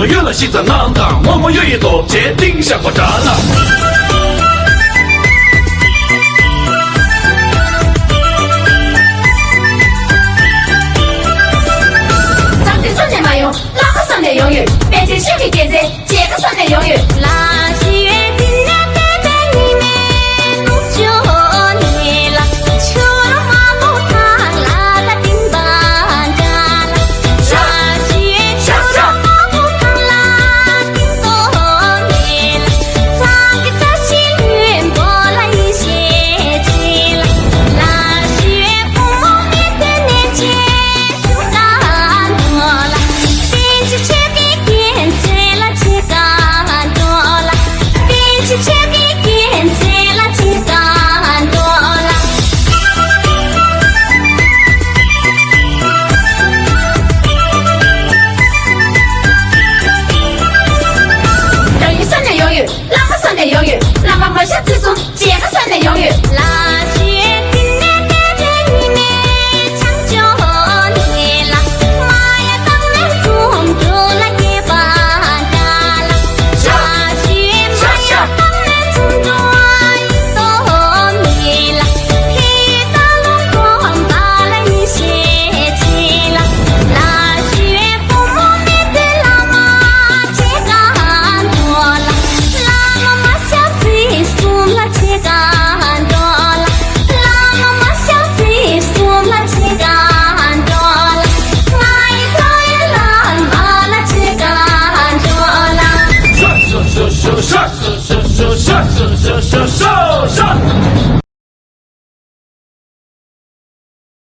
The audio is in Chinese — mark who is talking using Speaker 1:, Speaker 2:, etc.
Speaker 1: 说有了心在浪荡，默默有一朵坚定像个栅栏。
Speaker 2: 长得少年没用，哪个少年拥有？别见小黑点子，这个少年拥有。
Speaker 3: 那些月饼呀，盖在里面弄9年了，秋了花木糖啦啦叮当哒啦，那些月秋了花木糖啦叮咚年了，唱个这些云波啦一些起了，那些月父母面对年前就难多了，编辑却给点缀了这个多了，编辑却给点缀了这个多了。
Speaker 2: 人与少年拥有，哪个少年拥有？哪个梦想之中，这个少年拥有。
Speaker 3: 那些饼呀，盖在里面唱9年了，妈呀，当然中毒了也罢哒了，那些妈呀，当然中毒一多年了，黑大龙光把了一些起了，那些父母面对老妈这个多了，老妈妈小嘴送了这个。